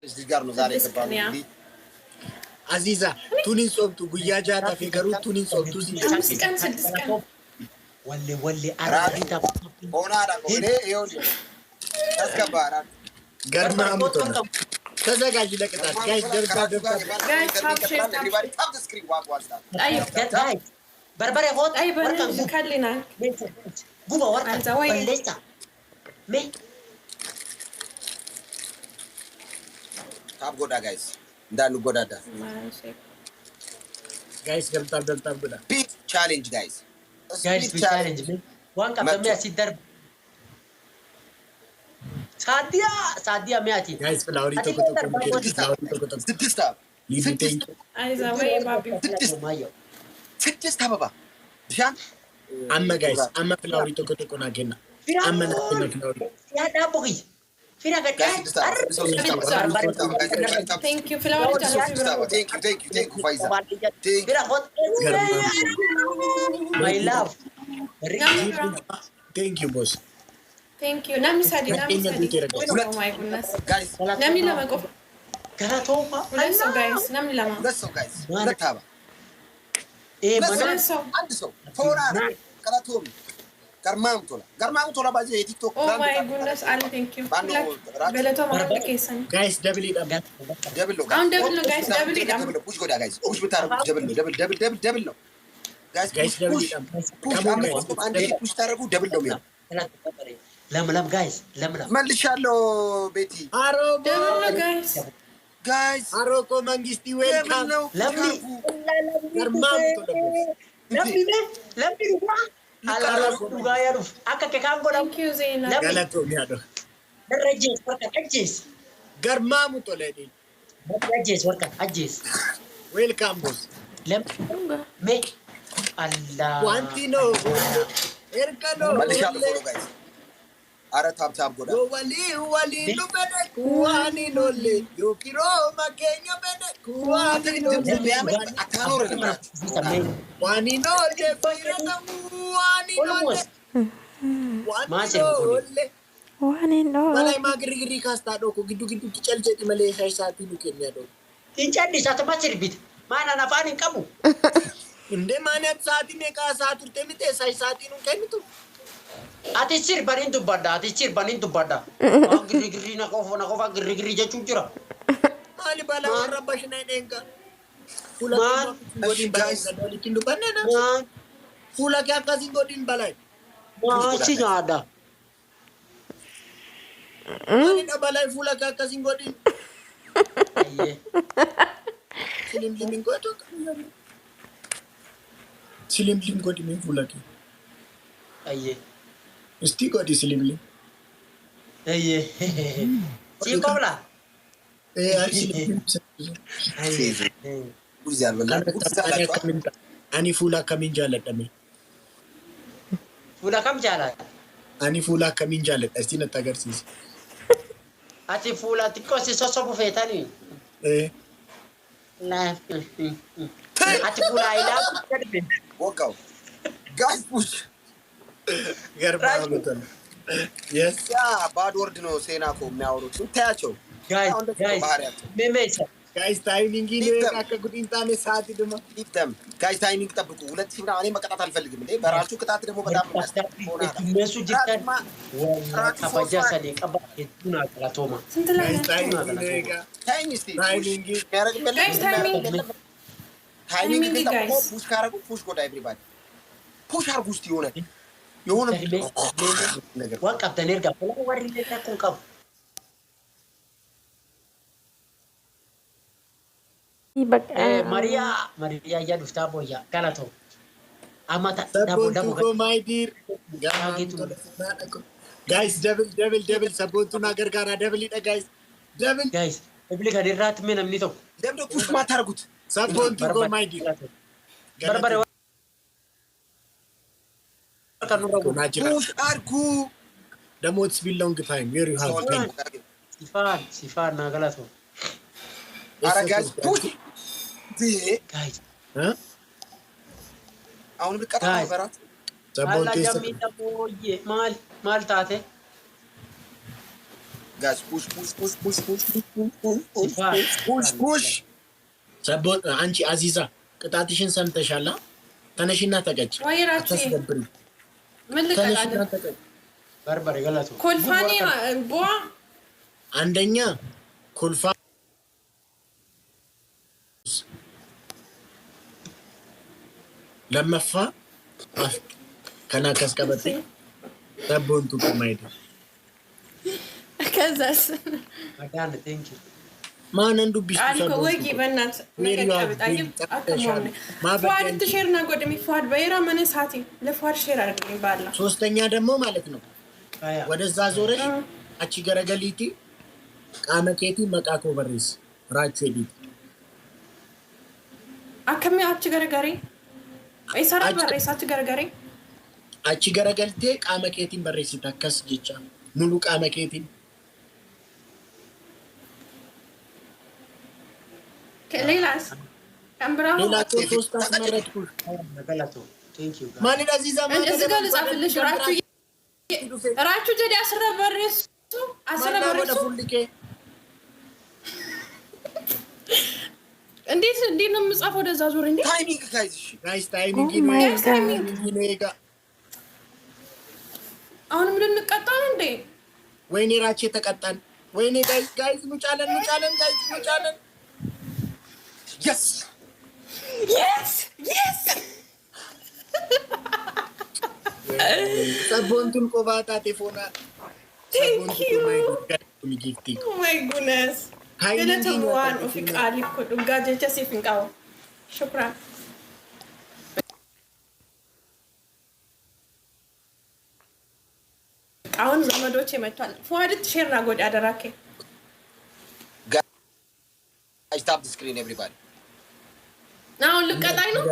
እዚህ ጋር ነው ዛሬ የገባው እንግዲህ Aziza, tunin sobtu guyyaa jaata fi garuu tunin sobtu walli arabita honaadha godhe yooni askabara garmaa mutona ተዘጋጅ ለቅጣት ጋይስ ደርባ guys everybody tap the screen walk watch that guys barbare hot ay bana kallina buba warka balleessa me tap goda guys እንዳሉ ጎዳዳ ጋይስ ገልጣ ጎዳ ፒት ቻሌንጅ ጋይስ ፒት ቻሌንጅ ዋንካ በሚያሲደር ሳዲያ ሚያቲ ጋይስ ፍላወሪ ተቆጥቆ ስድስት አይዛ ወይ ባቢ ስድስት አበባ ሻን አመ ጋይስ አመ ፍላወሪ ተቆጥቆ ናገና አመ ፍላወሪ ያ ዳቦይ Fira guys thank you flower thank you Faiza Fira hot my love thank you boss thank you nami sadi oh my goodness guys nami lama go galatoma let's go guys nami lama let's go guys letaba let's go and so tora galatomi garmaam tola baje TikTok oh my goodness Ali thank you galatomi application guys double it up double guys double it up push goda guys push bitaru double no guys double it up come on guys and push tareku double no miya ለም guys ለም መልሻለሁ ቤቲ አሮ double guys አሮ ኮ መንግስቲ ዌልካም ለም garmaam tola ለም ala duga yaruf akka ke kan goda thank you Zainab galato miado rejes warka ajjes garmaam tola di rejes warka ajjes welcome boss lam me Allah wantino erkano መልሻለሁ guys ara tap goda wali no bede kuani nolle yokiro makenya bede kuani nolle atanore wani nolle bayana wani nolle wani nolle malay magri kasta do ko gidu ticelje male saati nu kenya do tincadi satama cirbit mana nafani kamu inde mana saati ne ka saatu temite saati nu kemitu ati sirbanin dubada giri na kofa giri jechu jira ali bala rabash na denga fula godin guys kindu banana fula kya kasi godin balai si ada ali na balai fula kya kasi godin aye silim goto silim godin fula ki aye Isti kok diselimli. Iya. Siapa pula? Ani fula kamin jalan kami. Fula kam jalan? Ani fula kamin jalan. Asti nak tagar sis. Ati fula tiko si sosok bufeta ni. Nah. Ati fula ila. Walk out. Guys push. Garba betul. Yes. Ya, bad word no sena ko የሚያወሩት እንታያቸው guys ሜሜሳ guys timing ini kakak ጉዲንታ ነው ሰዓት ደግሞ ይተም guys timing ጠብቁ ሁለት ሲብራ እኔ መቀጣት አልፈልግም እንዴ በራቹ ቅጣት ደግሞ በጣም ያስጠላል እነሱ ጅታን ካባጃ ሰዴ ቀባ የቱና ቀላቶማ ስንት ላይ timing guys timing ደግሞ ፑሽ ካረጉ ፑሽ ጎዳ ኤቭሪባዲ ፑሽ አርጉ እስቲ የሆነ ነገር ወቀፍ ተነርጋ ወሪ ለታኩን ቀብ Maria ya dufta boya kalato amata dabo my dear guys devil sabotuna gargara devil ida guys public adirat men amni to demdo push ma targut sabotu my dear barbare push argu demo it's been long time where you have been sifan na galato ara guys push guys አሁን ብቀጣ በራት አላ ጀሚታ ቦዬ ማል ታቴ Guys, push. ሰቦን አንቺ አዚዛ ቅጣትሽን ሰምተሻላ? ተነሽና ተቀጭ። አታስደብሪ። ምን ልቀጣለ? በርበሬ ገላቱ ኮልፋኒ ቦ አንደኛ ኮልፋ ለመፋ ከና ከስቀበጥ ሰቦንቱ ቆማይዱ ከዛስ አዳን ቴንክ ዩ ማን እንዱ ቢስ አልኮ ወቂ በእናት ነገጣይ አከሞም ፏድ ትሸርና ጎድሚ ፏድ በይራ መነሳቲ ለፏድ ሼር አድርገኝ ባላ ሶስተኛ ደግሞ ማለት ነው ወደዛ ዞረሽ አቺ ገረገሊቲ ቃመኬቲ መቃኮ በሪስ ራቹ ሊቪ አከሚ አቺ ገረገሪ አይሰራ በሪስ አቺ ገረገሪ አቺ ገረገልቴ ቃመኬቲን በሪስ ተከስ ጅቻ ሙሉ ቃመኬቲ ከሌላስ አምብራው ሌላቶ ሶስት አስመረጥኩ ገላቱ ቴንክ ዩ ማን ዳዚዛ ማን እዚህ ጋር ልጻፍልሽ ራቹ ጀዲ አስረበርሱ እንዴት ነው የምጻፈው? ወደዛ ዞር እንዴ ታይሚንግ ጋይስ ታይሚንግ ይኔጋ አሁን ምን እንቀጣ እንዴ? ወይኔ ራቼ ተቀጣን። ወይኔ ጋይስ ሙጫለን ጋይስ yes ሰቦንቱን ቆባታ ቴፎና Thank you. Oh my goodness. Galato one of Ali could gadge just if in cow. Shukran. አሁን ዘመዶቼ መጥቷል። ፏድት ሼር አጎድ አደራኬ guys stop the screen everybody now look at I know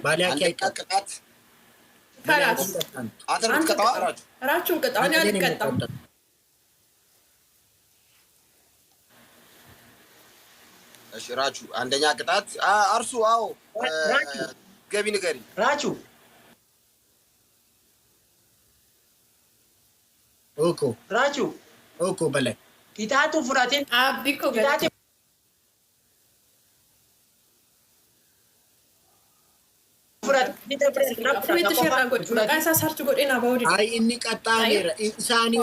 ባሊያኪ ቅጣት ካላስ አንተ ቅጣው ራቹን ቅጣው ነው ያልቀጣው እሺ ራቹ አንደኛ ቅጣት አርሱ አዎ ገቢ ንገሪ ራቹ ኦኮ በላይ ቂጣቱ ፍራቴን አብኮ ገላቴ ፍሬት ሼር አጎድ መቃሳ ሰርች ጎዴና ባውዲ አይ እኒ ቀጣ ነረ ኢንሳኒ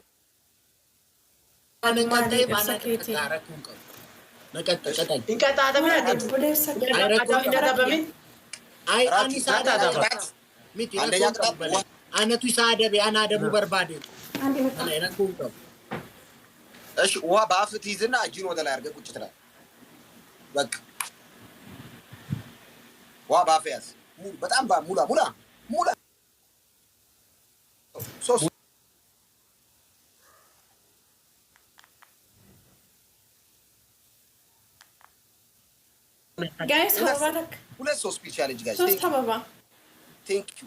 አንቀጣይ ባናከቲ ነቀጣይ እንቀጣ ተብለ አይ አኒ ሳዳ ሚቲ አንደኛ ቅጣት አነቱ ሳደብ ያና ደቡ በርባዴ እሺ ውሃ በአፍ ትይዝና እጅን ወደ ላይ አድርገህ ቁጭ ትላለህ። በቃ ውሃ በአፍ ያዝ። በጣም ሙላ ሶስት ጋይስ ሀባረክ ሁለት ሶስት ፒች ቻሌንጅ ጋይስ ሶስት አበባ ቴንክ ዩ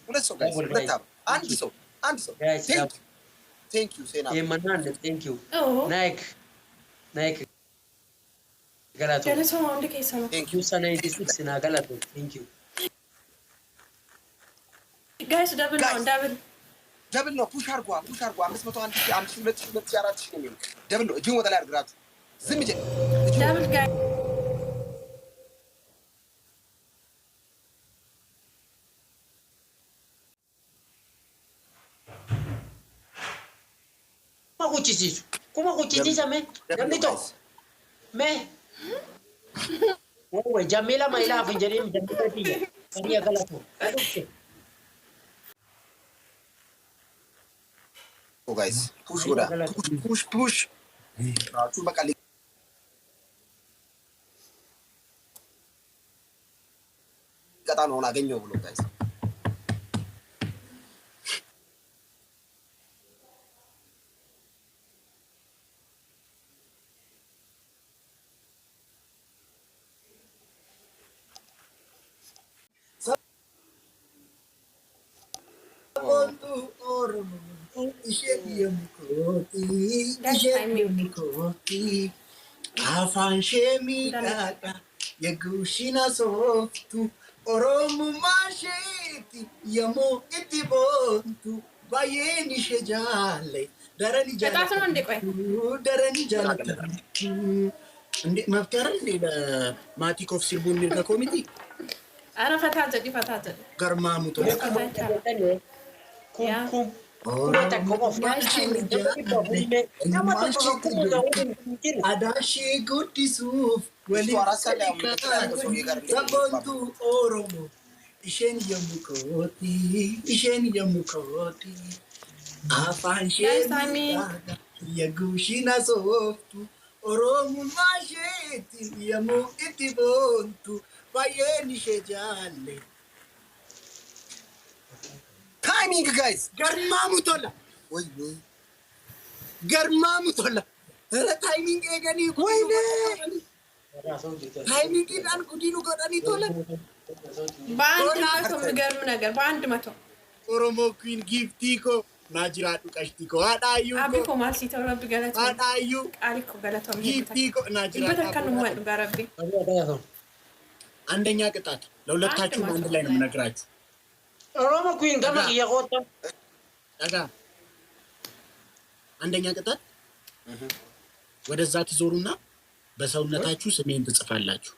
ሁለት ሰው ጋይስ ሁለት አበባ አንድ ሰው ቴንክ ዩ ሴና የማናን ቴንክ ዩ ናይክ ገላቶ ገለሶ አንድ ከይሳ ቴንክ ዩ ሰናይ ዲስክስ ና ገላቶ ቴንክ ዩ ጋይስ ደብል ነው ፑሽ አርጓ 501 5 ነው የሚለው ደብል ነው እጅን ወደ ላይ አድርጋችሁ ዝም ይጀ ደብል ጋይ Kuma kuchisiza me jamito me wewe Jamila my love injini Jamila pia karia galato oh guys push Rachu bakali kata ነው አገኘው ብሎ guys afaan shemiidhaadha yeguushina sooftu oromummaa isheeti yommuu itti boontu ባየን ይሸጃለ ደረኒ ቅጣት ነው እንዴ? ቆይ ደረኒ ጃለተ እንዴ መፍጠር እንዴ ለማቲኮፍ ሲርቡን ሚርጋ ኮሚቲ አረ ፈታጀ ገርማሙቶ ኩም ኩራታ ኮሞፍ አዳሺ ጉዲሱፍ ወሊ ሰቦንቱ ኦሮሞ ኢሼን የሙኮቲ አፋንሼ የጉሺና ሶፍቱ ኦሮሞ ማሼቲ የሙ ኢቲቦንቱ ባየን ይሸጃለ ታይሚንግ ጋይስ ገርማሙቶላ ወይ ገርማሙቶላ ኧረ ታይሚንግ ኤገኒ ወይ ታይሚንግ ዳን ጉዲኑ ጎዳኒ ቶለ በአንድ መቶ የሚገርም ነገር በአንድ መቶ ኦሮሞ ኩዊን ጊፍቲኮ ናጅራዱ ቀሽቲኮ አዳዩ አቢኮ ማልሲቶ ረብ ገለቶ አዳዩ አሪኮ ገለቶ ጊፍቲኮ ናጅራዱ በተከኑ ወንድ ጋረቢ አንደኛ ቅጣት ለሁለታችሁም አንድ ላይ ነው የምነግራችሁ። ኦሮሞ ኩዊን ገማ እየቆጣ ዳጋ አንደኛ ቅጣት ወደዛ ትዞሩና በሰውነታችሁ ስሜን ትጽፋላችሁ።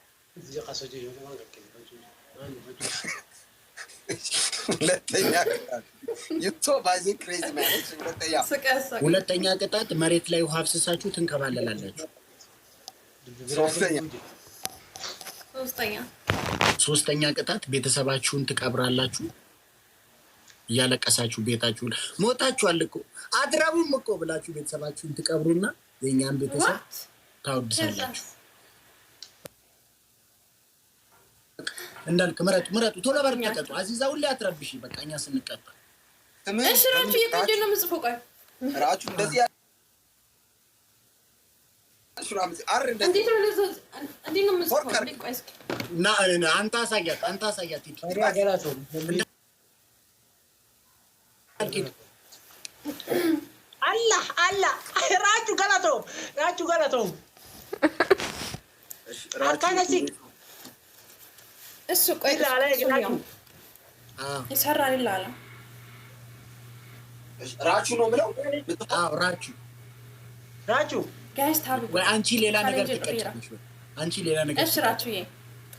ሁለተኛ ቅጣት መሬት ላይ ውሃ አፍስሳችሁ ትንከባለላላችሁ። ሶስተኛ ቅጣት ቤተሰባችሁን ትቀብራላችሁ። እያለቀሳችሁ ቤታችሁን ሞታችኋል እኮ አትረቡም እኮ ብላችሁ ቤተሰባችሁን ትቀብሩና የኛን ቤተሰብ ታወድሳላችሁ። እንዳልክ ምረጡ ቶሎ በርቀጡ አዚዛ ሁሌ አትረብሺ። በቃ እኛ ስንቀጣ እሺ ራቹ የቀደ ነው ምጽፎ ቆይ ራቹ እንደዚህ እንዴት ነው ምጽፎ ቆይ እስኪ እና አንተ አሳያት አላህ ራቹ ገለቶ አታነሲ እሱ ቆይ ይሰራል ይላል። ራቹ ነው ብለው ራቹ ጋይስ ታቡ ወይ አንቺ ሌላ ነገር ትቀጭልሽ። አንቺ ሌላ ነገር እሺ ራቹዬ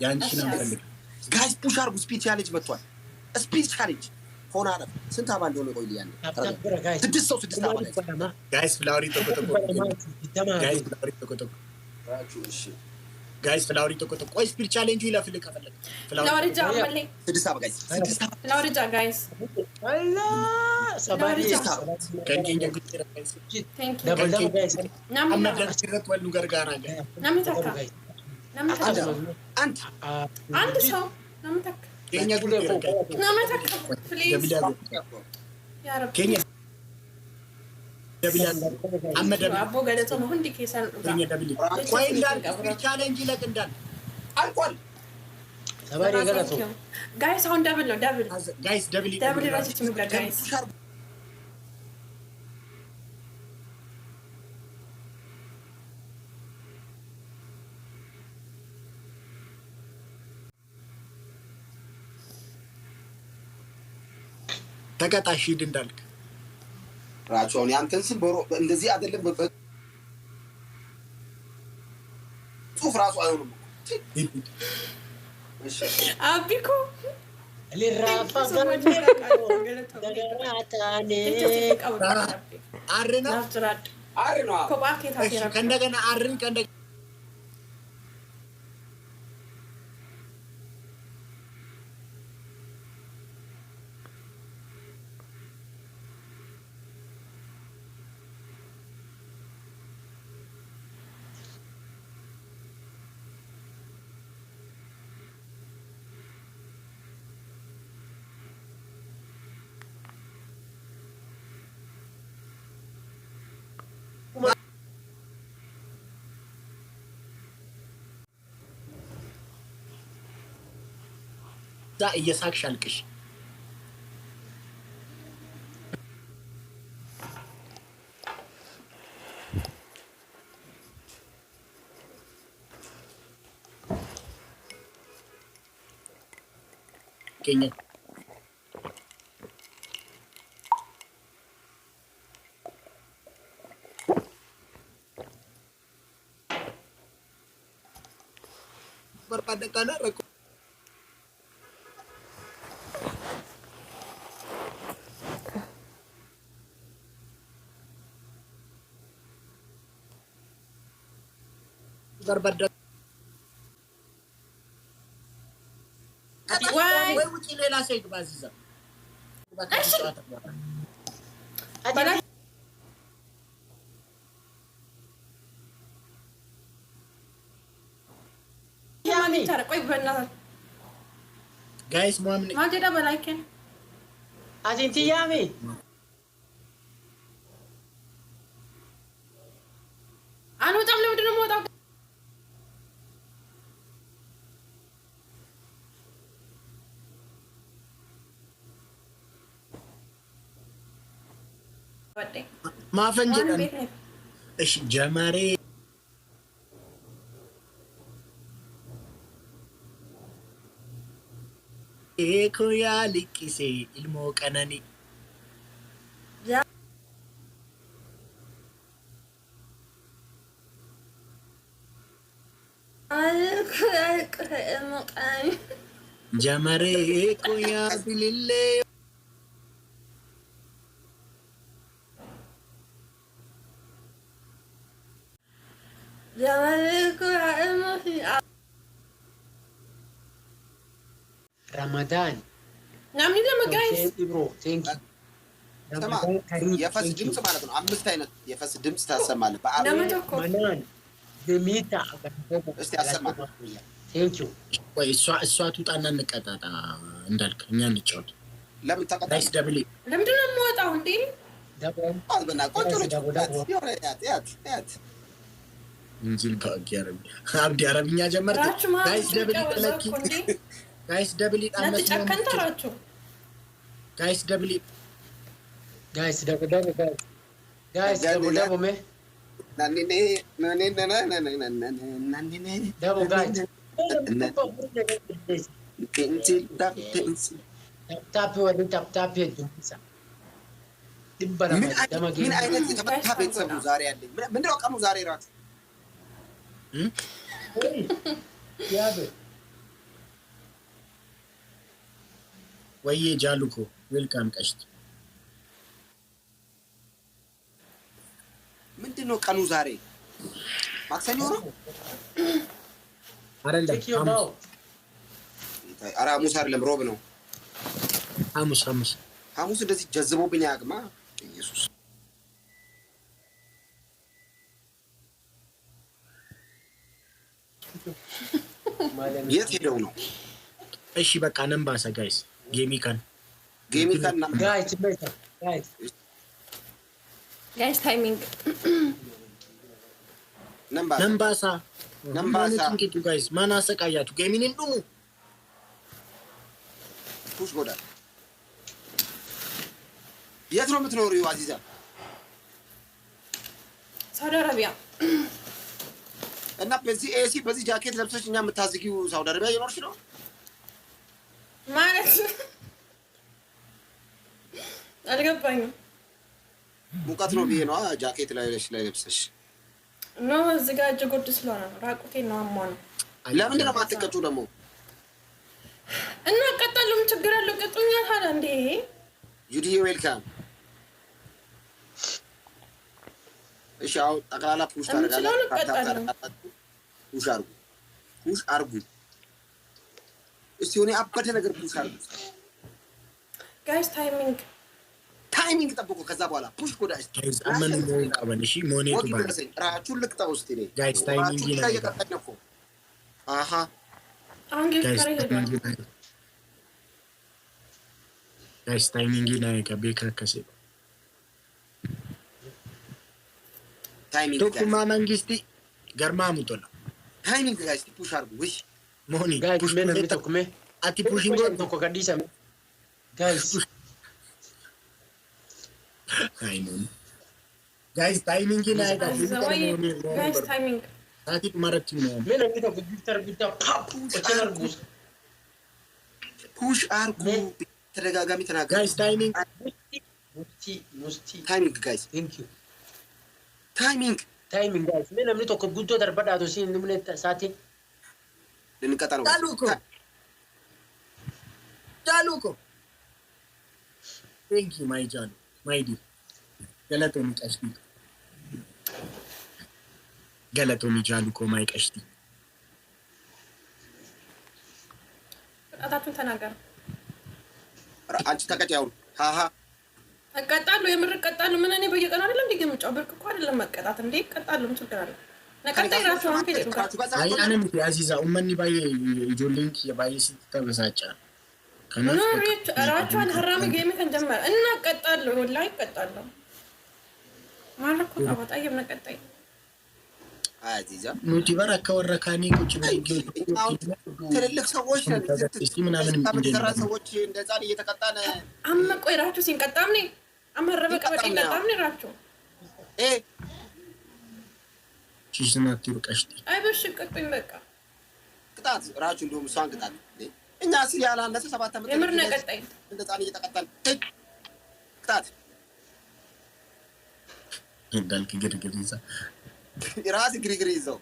ያንቺ ነው ፈልግ። ጋይስ ፑሽ አርጉ። ስፒድ ቻሌንጅ መጥቷል። ስፒድ ቻሌንጅ ሆና አለ ስንት አባል እንደሆነ ቆይ ያን ስድስት አባል ጋይስ ፍላወሪ ተቆጠቆ ራቹ እሺ ጋይስ ፍላወሪ ተቆጠቆ ቆይ ስፒድ ቻሌንጁ ይለፍል ከፈለክ ፍላወሪ ጃማለ ስድስት አባል ጋይስ ፍላወሪ ጃ ጋይስ አላ ሰባሪ ከንኪኛ ጉጥራ ጋይስ ቴንክ ዩ ደብል ጋይስ አመደ ሲረት ወሉ ገርጋራ ጋር ናምታካ አንድ ሰው ናምታካ ከኛ ጉጥራ ናምታካ ፕሊዝ ያ ረብ ከኛ ደብል አመደ አቦ ገለቶ ነው እንዴ ከሰን ከኛ ደብል ቆይ እንዳልክ ስፒድ ቻሌንጅ ይለቅ እንዳል አልቋል። ሰባሪ ገለቶ ጋይስ አሁን ደብል ነው ጋይስ ደብል ራሱ ትምጋ ጋይስ ተቀጣሽ ሂድ እንዳልክ ራቹን ያንተን ስም እንደዚህ አይደለም። ጽሁፍ ራሱ አይሆንም። አቢኮ ሊራፋ አርና ኮባኬ ታፈራ ከእንደገና አርን ዛ እየሳቅሽ አልቅሽ። ከኛ barbaadda kana rakkoo. Barbaadda. Why? Way wuxii ሌላ ሴት ባዚዛ guys mom ما جدا بلاكن Asinti yami. أنا وتعمل بدنا موضوع ما فنجد وانا بيتنا ايش جماري eko ya likise ilmo kanani jamare eko ya bilille Ramadan. نعمل لما جايز Thank you, bro. Thank you. سمع يفس دمس مالتنا عمست هنا يفس دمس تسمع نعمل بعربي توكو Manan. Demita. እስቲ አሰማ Thank you. ወይ እሷ ትውጣና እንቀጣጣ እንዳልክ እኛ እንጫወት ለምን ተቀጣ ጋይስ ደብል لمدنا الموضوع عندي Double. አልበና ቆንጆ ልጅ ያት እንጂል አብዲ አረብኛ ጀመርክ راچو ما ጋይስ ደብል ለኪ ጋይስ ደብል نت ጨከን ተራቹ ጋይስ ደብል Guys, double, guys. Guys, double, me. ናኒኔ Double, guys. Tap you, tap you. Timbara, ምን አይነት የተመታ ቤተሰብ ነው ዛሬ ያለኝ ምንድነው ቀኑ ዛሬ ራት ወይዬ ጃሉኮ ዌልካም ቀሽት ምንድነው ቀኑ ዛሬ ማክሰኞ ነው አይደለም ኧረ ሐሙስ አይደለም ሮብ ነው ሐሙስ እንደዚህ ጀዝቦብኝ አያውቅማ ኢየሱስ የት ሄደው ነው እሺ በቃ ነምባሳ ጋይስ ጌሚካን ጋይስ ታይሚንግ ነምባሳ እንኪቱ ጋይስ ማን አሰቃያችሁ ጌሚንን ዱሙ ፑሽ ጎዳ የት ነው የምትኖሪው አዚዛ ሳውዲ አረቢያ እና በዚህ ኤሲ በዚህ ጃኬት ለብሰሽ እኛ የምታዝጊው ሳውዲ አረቢያ እየኖርሽ ነው ማለት አልገባኝም ሙቀት ነው ብዬ ነው ጃኬት ላይ ለብሰሽ ነው እዚህ ጋር እጅ ጉድ ስለሆነ ራቁቴን ነው አሟን ለምንድን ነው የማትቀጩ ደግሞ እና ቀጣሉም ችግር አለው ቀጡኛል ታዲያ እንዴ ዩዲ ዌልካም እሺ አው ጠቅላላ ፑሽ ታረጋለህ ፑሽ አርጉ እስቲ ሆነ አበደ ነገር ፑሽ አርጉ ጋይስ ታይሚንግ ጠብቁ ከዛ በኋላ ፑሽ ጎዳ ጋይስ አመን ነው ቀበልሽ ሞኔቱ ባለ ራቹን ልቅጣው እስቲ ነኝ ጋይስ ታይሚንግ ላይ የቀጠነኩ አሃ አንገ ከሬ ጋይስ ታይሚንግ ላይ ከቤካ ከሰ ታይሚንግ ቶኩማ መንግስቲ ገርማሙ ቶላ ታይሚንግ ጋይስ ፑሽ አርጉ ወይ ሞኒ ፑሽ ምን ተኩሜ አቲ ፑሽንግ ተኮ ጋዲሳ ጋይስ አይኖን ጋይስ ታይሚንግ ላይ ጋይስ ታይሚንግ አቲ ማረች ነው ምን እንግዲህ ኮምፒውተር ቢታ ፓፕ ወቸናርጉ ፑሽ አርጉ ተደጋጋሚ ተናገሩ ጋይስ ታይሚንግ ሙስቲ ታይሚንግ ጋይስ ቴንክ ዩ ታይሚንግ ጋይስ ምን እንግዲህ ተኮ ጉዶ ደርበዳቶ ሲን ምን ሳቲ ልንቀጣ ነው ጃሉኮ thank you my ጃሉ my dear ገለቶኒ ጃሉኮ ማይ ቀሽቲ አታቱን ተናገር አንቺ ተቀጫው ሃሃ አቀጣሉ የምር ቀጣሉ ምን እኔ በየቀኑ አይደለም እንዲገምጫው ብርቅ እኮ አይደለም መቀጣት እንዴ ቀጣሉ ምን ችግር አለ ነቀጣይ ራሱ አንተ አይ አንም ያዚዛ ኡመኒ ባይ ጆሊንክ የባይ ሲተበሳጫ ከነሪት ራቹን ሐራም ጌም ከንጀመረ እና ቀጣሉ ወላይ ቀጣሉ ማለኩ ታወጣየም ነቀጣይ አዚዛ ኑቲ በረካ ወረካኒ ቁጭ በይገኝ ትልልቅ ሰዎች እስቲ ምናምን እንደዛ ሰዎች እንደዛን እየተቀጣነ አመቆይ ራቹ ሲንቀጣም ነኝ አመረበ ቀበጥ ይቀጣም ነኝ ራቹ ቺስናት ይርቀሽቲ አይ በሽ ቀጥኝ በቃ ቅጣት ራቹ እንደውም ሷን ቅጣት እኛ ሲል ያላነሰ 7 አመት የምር ነቀጣይ እንደዛን እየተቀጣን ቅጣት እንዳልክ ግርግር ይዛ ራስ ግሪግሪ ይዘው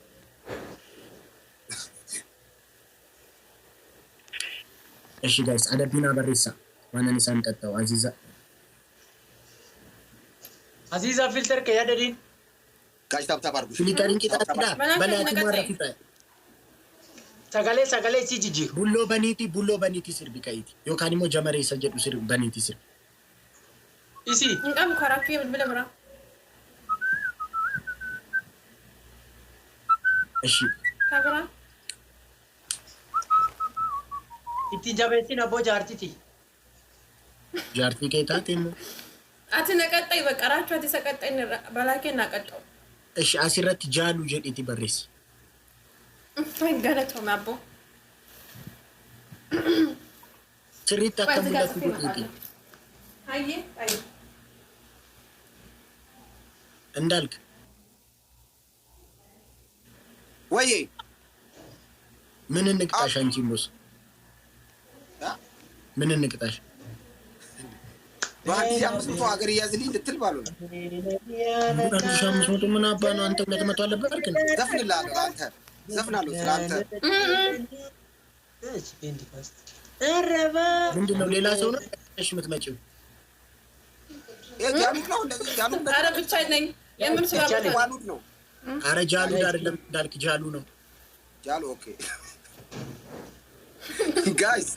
እሺ ጋይስ አደቢና በሬሳ ማንንም ሳንቀጣው አዚዛ ፊልተር ከያደዲን ጋይስ ታብታብ አድርጉ ፊልተሪን ቂጣጣ በላቲ ማረፊታ ሰገሌ ሲጂጂ ቡሎ በኒቲ ስር ቢቀይቲ ዮካኒሞ ጀመሬ ሰጀዱ ስር በኒቲ ስር ኢሲ እንቀም ኮራፊ ብለብራ እሺ ካብራ ኢቲ ጃቤቲና ቦጃርቲቲ ጃርቲ ከታቴም አትነቀጣይ በቃ ራቹ አትሰቀጣይ በላኬና ቀጣው እሺ አሲረት ጃሉ ጀዲቲ በሬስ ገለቶ ማቦ ስሪት ተከሙለት ቁጥቂ አይ እንዳልክ ወይዬ ምን እንቅጣሽ አንቺ ሞስ ምን እንቅጣሽ ባንዲያ መስቶ ሀገር ያዝልኝ ልትል ባሉ ሻምሶቱ ምን አባ ነው አንተ ለተመቶ አለበት አልከኝ ዘፍንላለሁ አንተ ዘፍናለሁ ስላንተ እሺ ቤንዲፋስት አረባ ምንድነው ሌላ ሰው ነው እሺ የምትመጪው ያሉት ነው እንደዚህ ያሉት አረ ብቻ ነኝ የምን ስራ ያሉት ነው አረ ጃሉ አይደለም እንዳልክ ጃሉ ነው ጃሉ ኦኬ ጋይስ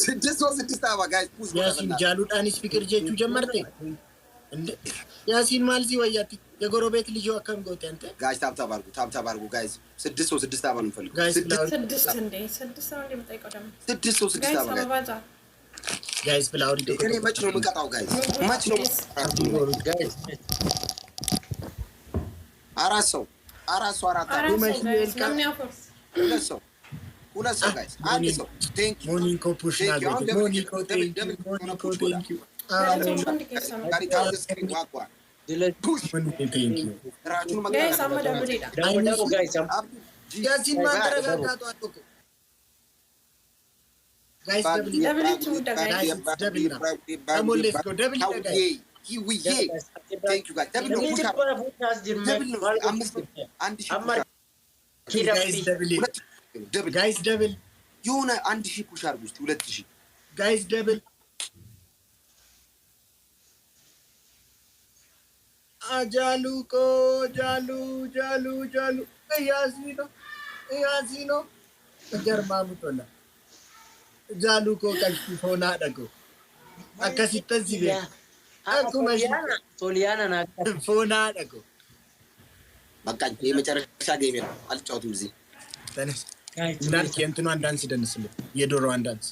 6 አባ ጋይስ ፑሽ ያሲን ጃሉ ዳኒስ ፍቅር ጀቹ ጀመርቴ እንዴ ያሲን ማልዚ ወያቲ የጎረቤት ልጅ ወከም ጎቴ አንተ ጋይስ ታብታብ አድርጉ ጋይስ 6 አባ ነው ፈልጉ 6 እንዴ 6 ነው እንደምጠይቀው ደግሞ 6 አባ ጋይስ ፍላውሪ እኔ መች ነው የምቀጣው ጋይስ መች ነው ጋይስ አራት ሰው ሁለት ሰው ጋይስ አንድ ሰው ቴንክ ዩ ሞኒኮ ፑሽ ናገ ሞኒኮ ቴንክ ዩ ጋሪ ታውስ ዋቋ ፑሽ ቴንክ ዩ ራቹን ጋይስ አመዳብሪዳ ደሞ ጋይስ ያሲን ማንተረጋጋቱ አጥቆ ጋይስ ደብል አሞሌስ ጎ ደብል ጋይስ ሂዊዬ ቴንክ ዩ ጋይስ ደብል ነው ፑሽ ደብል ነው 5000 ጋይስ ደብል የሆነ 1000 ፑሽ አድርጉ እስቲ 2000 ጋይስ ደብል አጃሉኮ ጃሉ ያሲኖ ገርማሙቶላ ጃሉኮ ቀልቲ ሆና ደጎ አከሲተን ሲቤ ሶሊያና ና ፎና ደጎ በቃ የመጨረሻ ጌም ነው አልጫወቱም እዚህ ተነስ እንዳልክ የእንትኑ አንዳንስ ደንስልኝ የዶሮዋን ዳንስ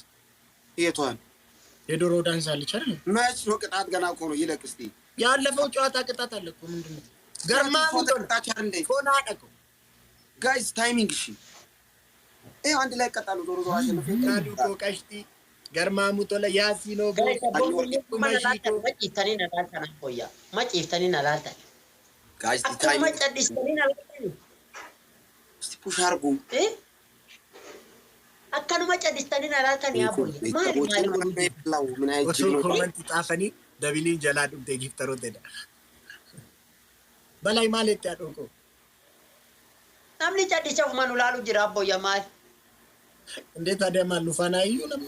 የዶሮ ዳንስ አለች አይደል መች ነው ቅጣት ገና እኮ ነው ይለቅ እስቲ ያለፈው ጨዋታ ቅጣት አለ እኮ ምንድነው ገርማሙቶላ ፎና ደጎ ጋይስ ታይሚንግ እሺ አንድ ላይ ቀጣሉ ዞሮ አሸነፈ ጃሉኮ ቀሽቲ ገርማሙቶላ ያሲኖ ማጪፍተኒን አላልታ ጋይስ ታይሚንግ ማጪፍተኒን አላልታ እስቲ ፑሽ አድርጉ አካኑማ ጨዲስተኒን አላልታን ያቦይ ማሊ ምን አይችል ነው ኮመንት ጻፈኒ ደቢሊ ጀላዱ ጊፍተሮ ተዳ በላይ ማለት ያዶቆ namni ጨዲቻው ማኑ ላሉ ጅራ አቦይ ማል እንዴት አደማ ሉፋናዩ ነው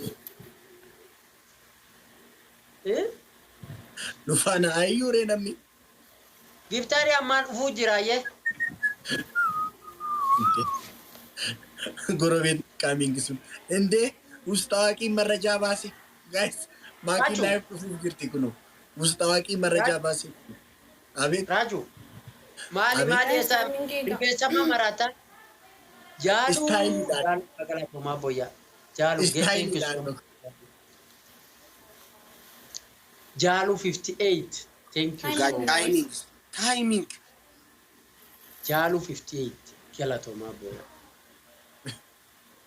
ሉፋናዩ ረነሚ ጊፍታሪ አማን ፉጅራየ ጎረቤት ካሚንግስ እንዴ ውስጥ ታዋቂ መረጃ ባሲ ጋይስ ማኪ ላይ ፉጅርቲ ኩኖ ውስጥ ታዋቂ መረጃ ባሲ አቤት ራጁ ማሊ ቤተሰብ መራታ ጃሉ አገላቶ ማቦያ ጃሉ ጃሉ 58 thank you timing ጃሉ 58 ገላቶ ማቦያ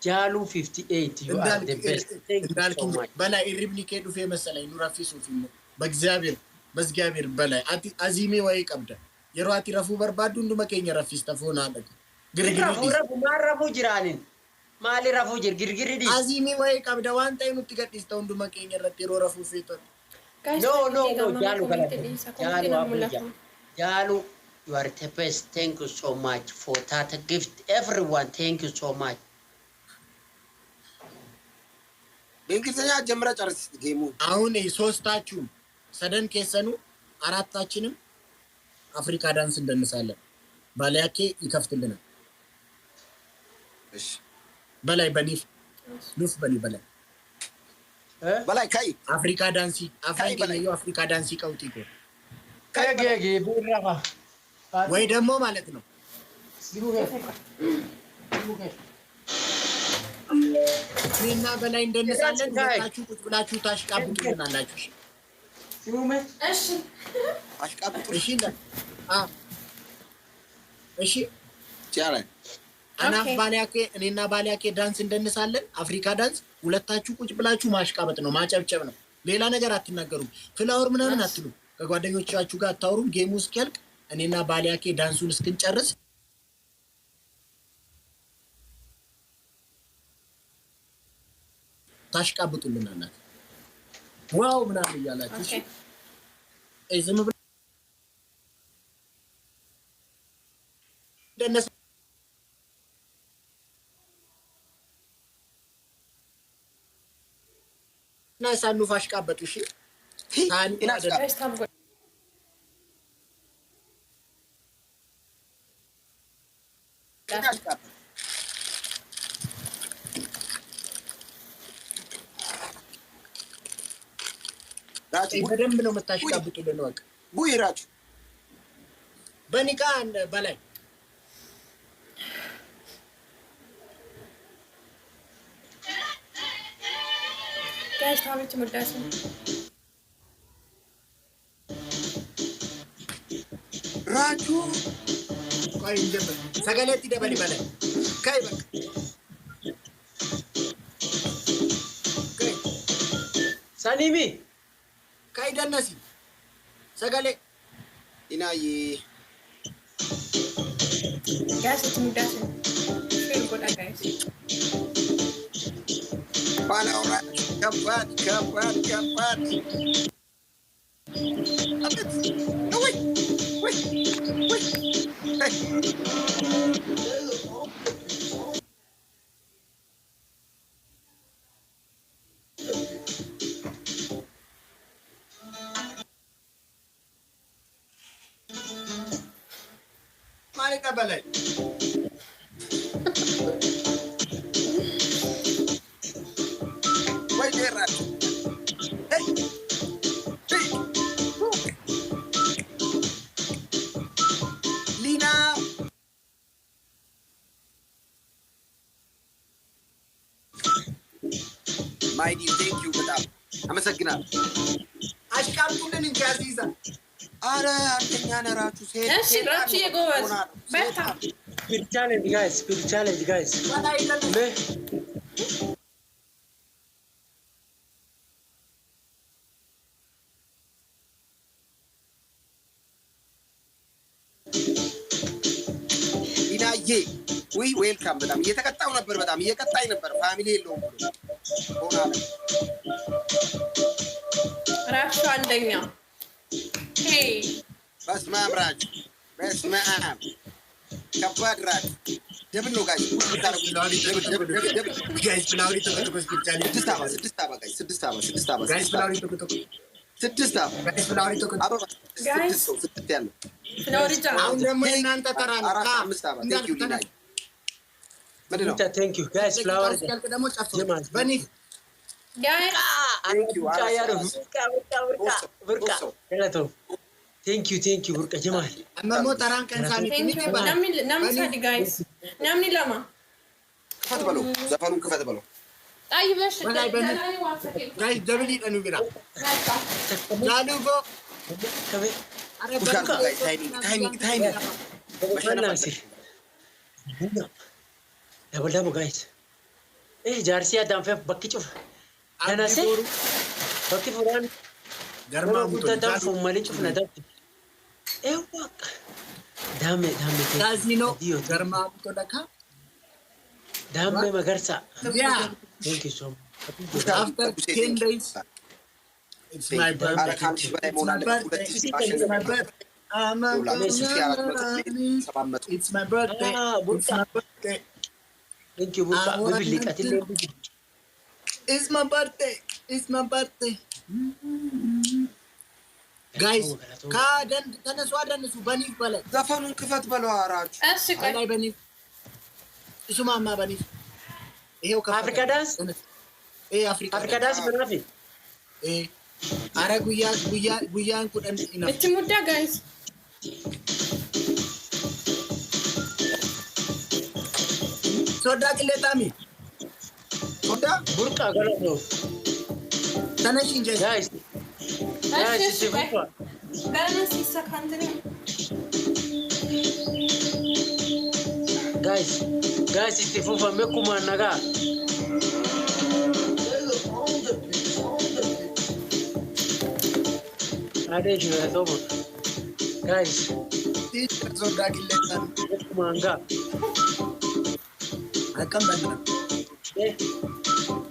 ጃሉ 58 you are the best thank you so much በላይ ኢሪብኒ ከዱ ፈመሰላይ ኑራፊ ሶፊም በእግዚአብሔር በላይ አዚሜ ወይ ቀብደ የሯቲ ረፉ በርባዱ እንደመከኝ ረፊስ ተፎና አለክ ግርግሪ ማረፉ ጅራኒን ማሊ ረፉ ግርግሪ ዲ አዚሜ ወይ ቀብደ ዋንታ ይኑት ገጥስተው እንደመከኝ ረቲ ረፉ ፌቶ no jalu you are the best thank you so much for that gift everyone thank you so much በእንግሊዘኛ ጀምራ ጨርስ ጌሙ አሁን ሶስታችሁ ሰደን ከሰኑ አራታችንም አፍሪካ ዳንስ እንደንሳለን ባላያኬ ይከፍትልናል እሺ በላይ በኒፍ ኑፍ በላይ በላይ ካይ አፍሪካ አፍሪካ ዳንስ ይቀውጥ ይቆ ከገጌ ቡራባ ወይ ደግሞ ማለት ነው ሲሩሄ እና በላይ እንደነሳለን ወጣችሁ ቁጭ ብላችሁ ታሽቃብጡልናላችሁ ሲሩሜ እሺ አሽቃብጡ እሺ እሺ ቻለ አና ባሊያኬ እኔና ባሊያኬ ዳንስ እንደነሳለን አፍሪካ ዳንስ ሁለታችሁ ቁጭ ብላችሁ ማሽቃበጥ ነው ማጨብጨብ ነው ሌላ ነገር አትናገሩም ፍላወር ምናምን አትሉ ከጓደኞቻችሁ ጋር አታውሩም ጌሙ እስኪያልቅ እኔና ባሊያኬ ዳንሱን እስክንጨርስ ታሽቃብጡልናላችሁ ዋው ምናምን ይያላችሁ እሺ እዝም ብለ እንደነሳ ናሳኑ ፋሽቃበጡ እሺ ታን በደንብ ነው የምታሽቃብጡልን ወቅ ቡይራቹ በኒቃ በላይ guys ታብት ሙዳስ ራቹ ቆይ እንጀምር ሰገለቲ ደበሊ በላይ ካይ በቃ ሳኒሚ ካይ ደነሲ ሰገሌ ኢናይ guys ሙዳስ ሼር ጎዳ guys ባላውራ ከባድ አቤት ወይ ማሪካ በላይ ወይ ደራች ሊና ማይዲ ቴንክ ዩ በጣም አመሰግናለሁ አሽቃብጡልን እንጂ አዚዛ አረ አንተኛ ነራቹ ሴት እሺ ራቹ የጎበዝ በርታ spirituality guys ኢናዬ ወይ ዌልካም በጣም እየተቀጣው ነበር በጣም እየቀጣይ ነበር ፋሚሊ የለውም ሆና ራቹ አንደኛ ሄይ በስመ አብ ራቹ በስመ አብ ከባድ ራቹ ደብል ነው ጋይስ ጋይስ ፍላወሪ ተቆጥቆ ስፔሻሊ ስድስት አባ ጋይስ ስድስት አባ ጋይስ ፍላወሪ ተቆጥቆ ስድስት አባ ጋይስ ፍላወሪ ተቆጥቆ አባ ስድስት ያለው ፍላወሪ አሁን ደግሞ እናንተ ተራ ነው አራት አምስት አባ ቴንክ ዩ ዲናይ ምንድን ነው ቴንክ ዩ ጋይስ ፍላወሪ ደግሞ ጨፍሩ በኒ ጋይስ ብርቃ ቴንክ ዩ ብርቃ ጀማል አመሞ ተራን ከንሳኒ ናምን ሳዲ ጋይስ ናምን ለማ ክፈት በለው ዘፈኑን ክፈት በለው ጣይበሽ ጋይስ ደብል ይጠኑ ግራ ላሉጎ ፑሽ አድርጉ ጋይስ ታይሚንግ ደበልዳሙ ጋይስ ጃርሲ አዳንፈ በኪ ጩፍ ከነሴ በኪ ፉራን ገርማ ሙተዳም ፉመሊ ጩፍ ነዳብ ኤዋቅ ዳሜ ካዚኖ ገርማ ሙተዳካ ዳሜ መገርሳ Yeah. ቴንክ ዩ ሶ After 10 days, it's my birthday. It's my birthday. It's my birthday. It's my birthday. ቴንክ ዩ ቡርቃ ብብሊ ቀትል It's my birthday. It's my birthday. Guys, ተነሱ አደንሱ በኒፍ በላይ ዘፈኑን ክፈት በለው አራችሁ እሺ ቆይ ላይ በኒፍ እሱማማ በኒፍ ይሄው አፍሪካ ዳንስ አፍሪካ ዳንስ በናፊ አረ ጉያን ኩደን ኢናፍ እቺ ሙዳ ጋይስ ሶዳ ቅሌጣሚ ሶዳ ቡርቃ ገለቶ ተነሽ እንጂ ጋይስ እሺ ቆይ ገና ሲሰካንተኝ ጋይስ ኢስቲፉፋ መኩማ ነጋ አዴጅ ነው ጋይስ ሶዳ ቅሌጣሚ ማንጋ አቀምበና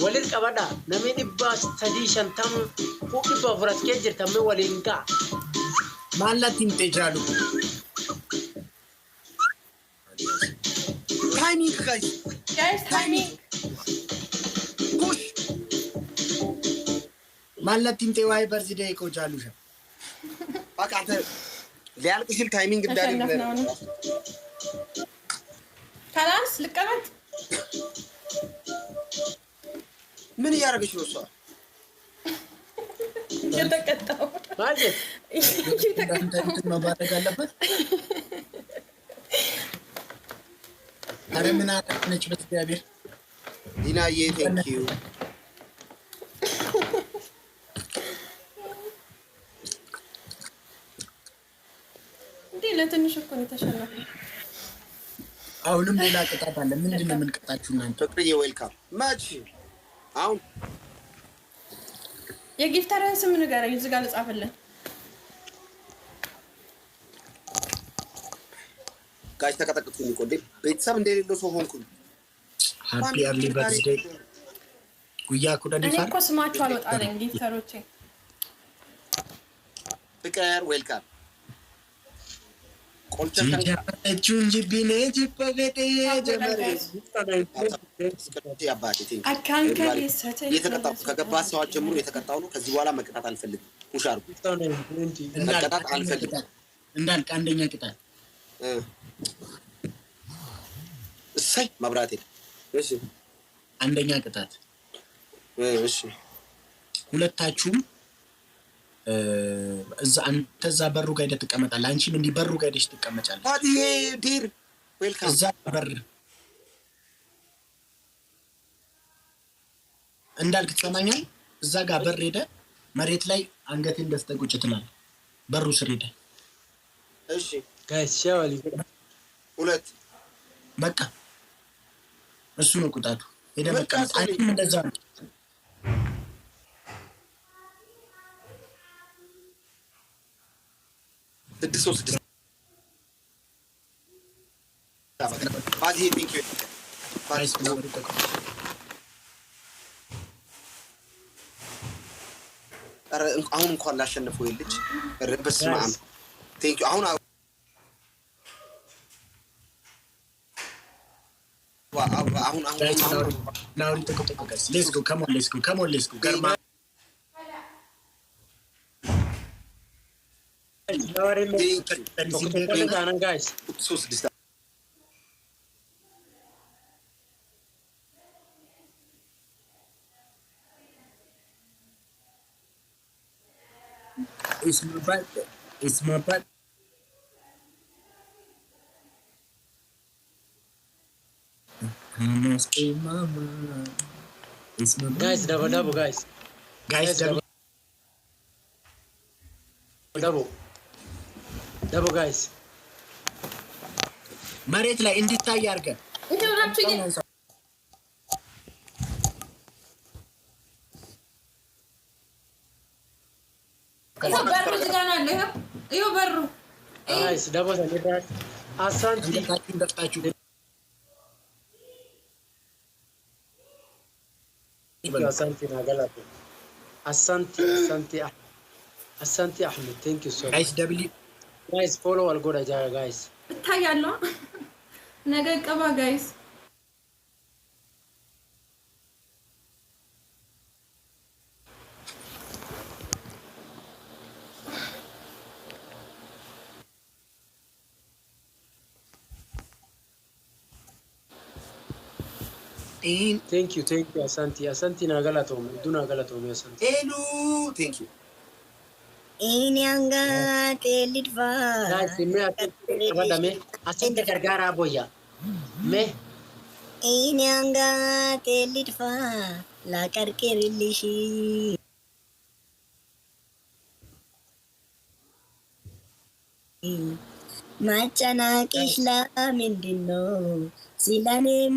ወሊል ቀበዳ ነሜን ባስ ተዲሽን ተም ፉቂ በፍራት ከጅር ተም ወሊንጋ ማለት ይንተጃሉ ታይሚንግ ጋይስ ታይሚንግ ፑሽ ማለት ይንተዋይ በርዝዴይ ኮጃሉሻ በቃ አንተ ሊያልቅ ሲል ታይሚንግ እንዳለ ካላስ ልቀመጥ ምን እያደረገች ነው እሷ? የተቀጣው ማለት መባረክ አለበት። አረ ምን አለች በእግዚአብሔር ዲናዬ ቴንክ ዩ እንዴ ለትንሽ እኮ ነው የተሸነፈው። አሁንም ሌላ ቅጣት አለ። ምንድን ነው የምንቀጣችሁ እናንተ? ፍቅርዬ ዌልካም ማች አሁን የጊፍተርን ስም ንገረኝ እዚህ ጋር ልጻፍልን። ጋሽ ተቀጠቅጥኩኝ እኮ እንዴ ቤተሰብ እንደሌለው ሰው ሆንኩኝ። ሃፒ አርሊ በርዝዴይ ጉያ ኩዳኒ እኔ ፋር እኮ ስማችሁ አልወጣለኝ ጊፍተሮቼ። ፍቅር ዌልካም ጁንጂ ቢኔ ጂፓገዴ ጀመረ የተቀጣው ከገባ ሰዓት ጀምሮ የተቀጣው ነው። ከዚህ በኋላ መቀጣት አልፈልግም። ፑሽ አድርጉ። መቀጣት አልፈልግም። እንዳልክ አንደኛ ቅጣት እሰይ መብራቴ። እሺ አንደኛ ቅጣት እሺ ሁለታችሁም እዛ አንተ እዛ በሩ ጋር ሄደህ ትቀመጣለህ። አንቺም እንዲህ በሩ ጋር ሄደሽ ትቀመጫለሽ። ታዲያ ዲር ዌልካም እዛ በር እንዳልክ ትሰማኛል። እዛ ጋር በር ሄደህ መሬት ላይ አንገቴን ደፍተህ ቁጭ ትላለህ። በሩ ስር ሄደህ እሺ ጋይስ ሻዋሊ ሁለት በቃ እሱ ነው ቁጣቱ። ሄደህ መቀመጥ። አንቺም እንደዛ ነው። ስድስት ባዚ ቲንክ ዩ ፕራይስ ነው። አሁን እንኳን ላሸነፈው ልጅ በስመ አብ ቲንክ ዩ አሁን Guys, now guys. Let's go. Come on, let's go. Garma. Guys. It's my birthday. It's my birthday. Mama. It's my birthday. Guys, double, guys. Guys, double, guys. መሬት ላይ እንዲታይ አድርገን Guys, double, Asante. Asante Nagalato. Asante Ahmed. Thank you so much. Guys, Guys, follow our godhe guys. ታያለው ነገ ቀባ ጋይስ Thank you, Asante Nagalato. Do Nagalato, Asante. Hello, thank you. Inyanga telidva. Guys, me abadame. Asante gargara boya. Me. Inyanga telidva. La karkerilishi. Machana kishla mindino. Silane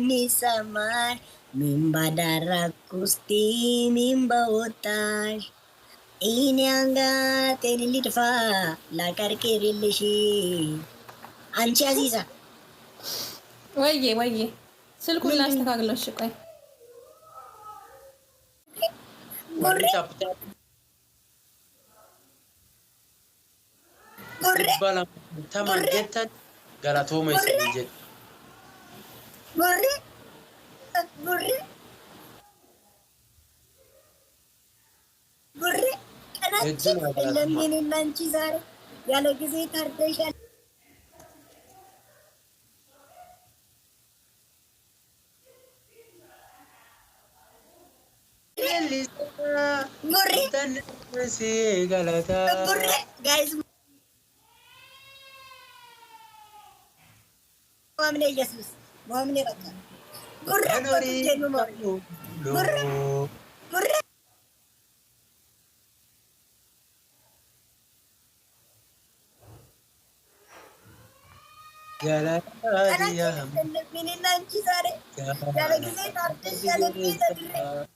misama. Mimba darakusti mimba otash. Inyanga telidva la karkerilishi. Anchi Aziza. ወይዬ ስልኩን ላስተካክለሽ ቆይ Bala tamangetan galatoma isije. Burre. ለምን እናንቺ ዛሬ ያለ ጊዜ ታርደሻል። Burre. Burre. Guys. Muamne Jesus. Muamne baka. Burre. Burre. Burre. Galataria. Minin nanchi sare. Jale kise tartesh jale kise dire.